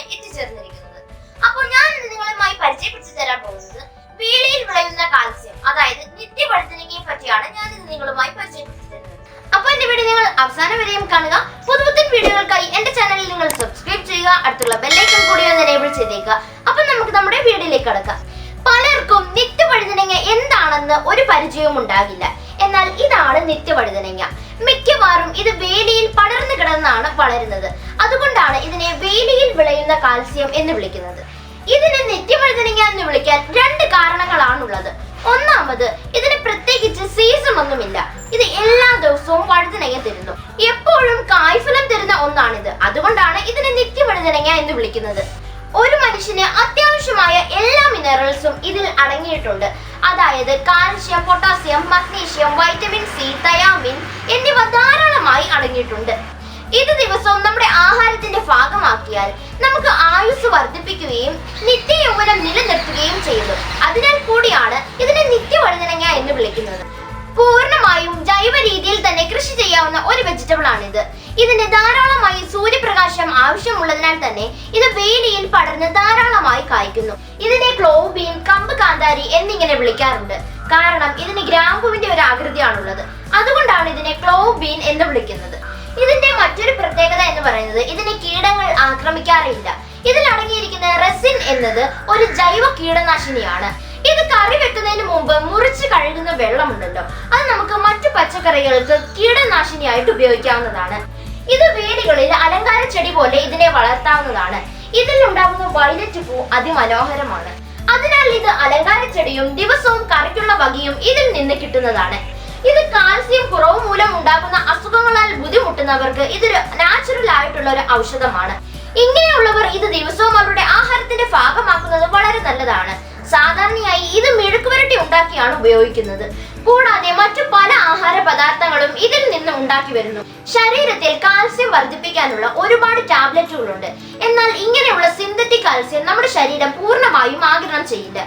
വീഡിയോയിലേക്കാണ് എത്തിച്ചേർന്നിരിക്കുന്നത്. അപ്പോൾ ഞാൻ നിങ്ങളുമായി പരിചയപ്പെടുത്തി തരാൻ പോകുന്നത് വേലിയിൽ വിളയുന്ന കാൽസ്യം, അതായത് നിത്യവഴുതനങ്ങയെ പറ്റിയാണ് ഞാൻ നിങ്ങളുമായി പരിചയപ്പെടുത്തി തരുന്നത്. അപ്പോൾ എന്റെ വീഡിയോ നിങ്ങൾ അവസാനം വരെയും കാണുക. പുതുപുത്തൻ വീഡിയോകൾക്കായി എന്റെ ചാനലിൽ നിങ്ങൾ സബ്സ്ക്രൈബ് ചെയ്യുക, അടുത്തുള്ള ബെല്ലൈക്കൺ കൂടി ഒന്ന് എനേബിൾ ചെയ്തേക്കുക. അപ്പോൾ നമുക്ക് നമ്മുടെ വീഡിയോയിലേക്ക് കടക്കാം. പലർക്കും നിത്യവഴുതനങ്ങ എന്താണെന്ന് ഒരു പരിചയവും ഉണ്ടാകില്ല. എന്നാൽ ഇതാണ് നിത്യവഴുതനങ്ങ. മിക്കവാറും ഇത് വേലിയിൽ പടർന്നു കിടന്നാണ് വളരുന്നത്. അതുകൊണ്ടാണ് ഇതിനെ വേലിയിൽ വിളയുന്ന കാൽസ്യം എന്ന് വിളിക്കുന്നത്. ഇതിനെ നിത്യവഴുതനങ്ങ എന്ന് വിളിക്കാൻ രണ്ട് കാരണങ്ങളാണുള്ളത്. ഒന്നാമത്, ഇതിന് പ്രത്യേകിച്ച് സീസൺ ഒന്നുമില്ല. ഇത് എല്ലാ ദിവസവും വഴുതനങ്ങ തരുന്നു. എപ്പോഴും കായ്ഫലം തരുന്ന ഒന്നാണിത്. അതുകൊണ്ടാണ് ഇതിനെ നിത്യവഴുതനങ്ങ എന്ന് വിളിക്കുന്നത്. ഒരു മനുഷ്യന് അത്യാവശ്യമായ എല്ലാ മിനറൽസും ഇതിൽ അടങ്ങിയിട്ടുണ്ട്. അതായത് calcium, potassium, magnesium, vitamin C, thiamine എന്നിവ ധാരാളമായി അടങ്ങിയിട്ടുണ്ട്. ഇത് ദിവസവും നമ്മുടെ ആഹാരത്തിന്റെ ഭാഗമാക്കിയാൽ നമുക്ക് ആയുസ് വർദ്ധിപ്പിക്കുകയും നിത്യയൗവനം നിലനിർത്തുകയും ചെയ്യുന്നു. അതിനാൽ കൂടിയാണ് ഇതിനെ നിത്യവഴുതനങ്ങ എന്ന് വിളിക്കുന്നത്. പൂർണ്ണമായും ജൈവ രീതിയിൽ തന്നെ കൃഷി ചെയ്യാവുന്ന ഒരു വെജിറ്റബിൾ ആണിത്. ഇതിന് ധാരാളമായി സൂര്യപ്രകാശം ആവശ്യമുള്ളതിനാൽ തന്നെ ഇത് വേലിയിൽ പടർന്ന് ധാരാളമായി കായ്ക്കുന്നു. ഇതിനെ ക്ലോവ് ബീൻ, കമ്പ് കാന്താരി എന്നിങ്ങനെ വിളിക്കാറുണ്ട്. കാരണം ഇതിന് ഗ്രാമ്പുവിന്റെ ഒരു ആകൃതിയാണുള്ളത്. അതുകൊണ്ടാണ് ഇതിനെ ക്ലോവ് ബീൻ എന്ന് വിളിക്കുന്നത്. ഇതിന്റെ മറ്റൊരു പ്രത്യേകത എന്ന് പറയുന്നത് ഇതിനെ കീടങ്ങൾ ആക്രമിക്കാറില്ല. ഇതിൽ അടങ്ങിയിരിക്കുന്ന റെസിൻ എന്നത് ഒരു ജൈവ കീടനാശിനിയാണ്. ഇത് കറി വെക്കുന്നതിന് മുമ്പ് മുറിച്ച് കഴുകുന്ന വെള്ളമുണ്ടല്ലോ, അത് നമുക്ക് മറ്റു പച്ചക്കറികൾക്ക് കീടനാശിനിയായിട്ട് ഉപയോഗിക്കാവുന്നതാണ്. ഇത് വേലികളിൽ അലങ്കാര ചെടി പോലെ ഇതിനെ വളർത്താവുന്നതാണ്. ഇതിൽ ഉണ്ടാകുന്ന വയലറ്റ് പൂ അതിമനോഹരമാണ്. അതിനാൽ ഇത് അലങ്കാര ചെടിയും ദിവസവും കറിക്കുള്ള വകയും ഇതിൽ നിന്ന് കിട്ടുന്നതാണ്. ഇത് കാൽസ്യം കുറവ് മൂലം ഉണ്ടാകുന്ന അസുഖങ്ങളാൽ ബുദ്ധിമുട്ടുന്നവർക്ക് ഇതൊരു നാച്ചുറൽ ആയിട്ടുള്ള ഒരു ഔഷധമാണ്. ഇങ്ങനെയുള്ളവർ ഇത് ദിവസവും അവരുടെ ആഹാരത്തിന്റെ ഭാഗമാക്കുന്നത് വളരെ നല്ലതാണ്. സാധാരണയായി ഇത് മെഴുക്കുവരട്ടി ഉണ്ടാക്കിയാണ് ഉപയോഗിക്കുന്നത്. കൂടാതെ മറ്റു പല ആഹാര പദാർത്ഥങ്ങളും ഇതിൽ നിന്ന് ഉണ്ടാക്കി വരുന്നു. ശരീരത്തിൽ കാൽസ്യം വർദ്ധിപ്പിക്കാനുള്ള ഒരുപാട് ടാബ്ലറ്റുകളുണ്ട്. എന്നാൽ ഇങ്ങനെയുള്ള സിന്തറ്റിക് കാൽസ്യം നമ്മുടെ ശരീരം പൂർണ്ണമായും ആഗിരണം ചെയ്യില്ല.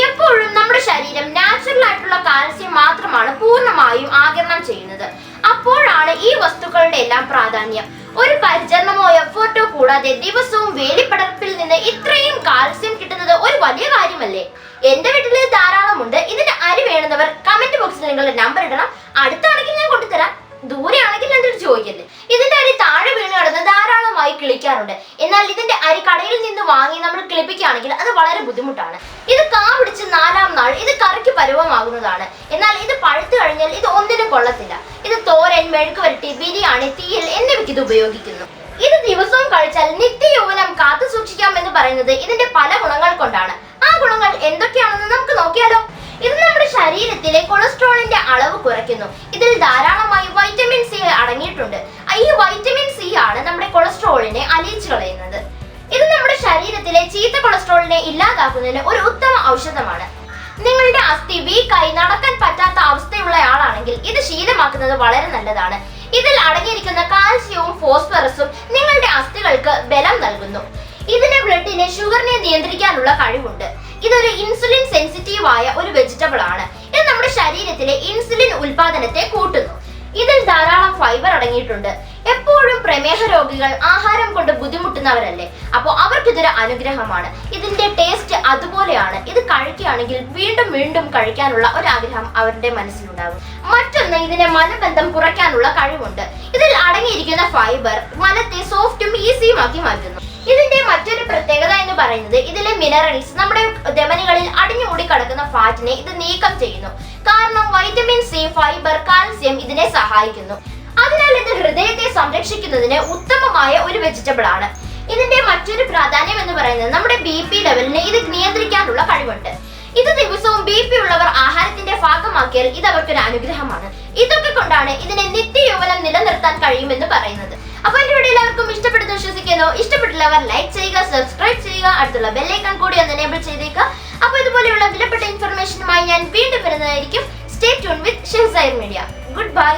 എപ്പോഴും നമ്മുടെ ശരീരം നാച്ചുറൽ ആയിട്ടുള്ള കാൽസ്യം മാത്രമാണ് പൂർണ്ണമായും ആഗിരണം ചെയ്യുന്നത്. അപ്പോഴാണ് ഈ വസ്തുക്കളുടെ എല്ലാം പ്രാധാന്യം. ഒരു പരിചരണമോ എഫേർട്ടോ കൂടാതെ ദിവസവും വേലിപ്പടർപ്പിൽ നിന്ന് ഇത്രയും കാൽസ്യം കിട്ടുന്നത് ഒരു വലിയ കാര്യമല്ലേ? എന്റെ വീട്ടിൽ ധാരാളമുണ്ട്. ഇതിന്റെ അരി വേണ്ടുന്നവർ കമന്റ് ബോക്സിൽ നിങ്ങളുടെ നമ്പർ ഇടണം. അടുത്താണെങ്കിൽ ഞാൻ കൊണ്ടുതരാം, ദൂരെയാണെങ്കിൽ എന്തൊരു ചോദിക്കല്ലേ. ഇതിന്റെ അരി താഴെ വീണ് കിടന്ന് ധാരാളമായി കിളിക്കാറുണ്ട്. എന്നാൽ ഇതിന്റെ അരി കടയിൽ നിന്ന് വാങ്ങി നമ്മൾ കിളിപ്പിക്കുകയാണെങ്കിൽ അത് വളരെ ബുദ്ധിമുട്ടാണ്. ഇത് കാ പിടിച്ച് 4-ാം നാൾ ഇത് കറിക്ക് പരുവമാകുന്നതാണ്. എന്നാൽ ഇത് പഴുത്തു കഴിഞ്ഞാൽ ഇത് ഒന്നിനും കൊള്ളത്തില്ല. ഇത് തോരൻ, മെഴുക്കുവരട്ടി, ബിരിയാണി, തീയൽ എന്നിവയ്ക്ക് ഇത് ഉപയോഗിക്കുന്നു. ഇത് ദിവസവും കഴിച്ചാൽ നിത്യയൗവനം കാത്തു സൂക്ഷിക്കാം എന്ന് പറയുന്നത് ഇതിന്റെ പല ഗുണങ്ങൾ കൊണ്ടാണ്. ആ ഗുണങ്ങൾ എന്തൊക്കെയാണെന്ന് നമുക്ക് നോക്കിയാലോ? ഇത് നമ്മുടെ ശരീരത്തിലെ കൊളസ്ട്രോളിന്റെ അളവ് കുറയ്ക്കുന്നു. ഇതിൽ ധാരാളമായി വൈറ്റമിൻ സി അടങ്ങിയിട്ടുണ്ട്. ഈ വൈറ്റമിൻ സി ആണ് നമ്മുടെ കൊളസ്ട്രോളിനെ അലിയിച്ചു കളയുന്നത്. ഇത് നമ്മുടെ ശരീരത്തിലെ ചീത്ത കൊളസ്ട്രോളിനെ ഇല്ലാതാക്കുന്നതിന് ഒരു ഉത്തമ ഔഷധമാണ്. നിങ്ങളുടെ അസ്ഥി വീക്കായി നടക്കാൻ പറ്റാത്ത അവസ്ഥയുള്ളയാളാണെങ്കിൽ ഇത് ശീലമാക്കുന്നത് വളരെ നല്ലതാണ്. ഇതിൽ അടങ്ങിയിരിക്കുന്ന കാൽസ്യവും ഫോസ്ഫറസും നിങ്ങളുടെ അസ്ഥികൾക്ക് ബലം നൽകുന്നു. ഇതിന് ബ്ലഡിനെ, ഷുഗറിനെ നിയന്ത്രിക്കാനുള്ള കഴിവുണ്ട്. ഇതൊരു ഇൻസുലിൻ സെൻസിറ്റീവ് ആയ ഒരു വെജിറ്റബിൾ ആണ്. ഇത് നമ്മുടെ ശരീരത്തിലെ ഇൻസുലിൻ ഉൽപാദനത്തെ കൂട്ടുന്നു. ഇതിൽ ധാരാളം ഫൈബർ അടങ്ങിയിട്ടുണ്ട്. എപ്പോഴും പ്രമേഹ രോഗികൾ ആഹാരം കൊണ്ട് ബുദ്ധിമുട്ടുന്നവരല്ലേ, അപ്പോൾ അവർക്ക് ഇതൊരു അനുഗ്രഹമാണ്. ഇതിന്റെ ടേസ്റ്റ് അതുപോലെയാണ്. ഇത് കഴിക്കുകയാണെങ്കിൽ വീണ്ടും വീണ്ടും കഴിക്കാനുള്ള ഒരു ആഗ്രഹം അവരുടെ മനസ്സിലുണ്ടാകും. മറ്റൊന്ന്, ഇതിനെ മലബന്ധം കുറയ്ക്കാനുള്ള കഴിവുണ്ട്. ഇതിൽ അടങ്ങിയിരിക്കുന്ന ഫൈബർ മലത്തെ സോഫ്റ്റും ഈസിയും ആക്കി മാറ്റുന്നു. ഇതിന്റെ മറ്റൊരു പ്രത്യേകത എന്ന് പറയുന്നത് ഇതിലെ മിനറൽസ് നമ്മുടെ ധമനികളിൽ അടിഞ്ഞുകൂടി കിടക്കുന്ന ഫാറ്റിനെ ഇത് നീക്കം ചെയ്യുന്നു. കാരണം വൈറ്റമിൻ സി, ഫൈബർ, കാൽസ്യം ഇതിനെ സഹായിക്കുന്നു. അതിനാൽ ഇത് ഹൃദയത്തെ സംരക്ഷിക്കുന്നതിന് ഉത്തമമായ ഒരു വെജിറ്റബിൾ ആണ്. ഇതിന്റെ മറ്റൊരു പ്രാധാന്യം എന്ന് പറയുന്നത് നമ്മുടെ BP ലെവലിനെ ഇത് നിയന്ത്രിക്കാനുള്ള കഴിവുണ്ട്. ഇത് ദിവസവും BP ഉള്ളവർ ആഹാരത്തിന്റെ ഭാഗമാക്കിയാൽ ഇത് അവർക്കൊരു അനുഗ്രഹമാണ്. ഇതൊക്കെ കൊണ്ടാണ് ഇതിനെ നിത്യയൗവനം നിലനിർത്താൻ കഴിയുമെന്ന് പറയുന്നത്. അപ്പോൾ എന്റെ വീഡിയോ എല്ലാവർക്കും ഇഷ്ടപ്പെടുന്നു വിശ്വസിക്കുന്നു. ഇഷ്ടപ്പെട്ടില്ലവർ ലൈക്ക് ചെയ്യുക, സബ്സ്ക്രൈബ് ചെയ്യുക, അടുത്തുള്ള ബെല്ലൈക്കൺ കൂടി ഒന്ന് എനേബിൾ ചെയ്തേക്കുക. അപ്പോൾ ഇതുപോലെയുള്ള വിലപ്പെട്ട ഇൻഫർമേഷനുമായി ഞാൻ വീണ്ടും വരുന്നതായിരിക്കും. Stay tune with Shehzair media. Good by.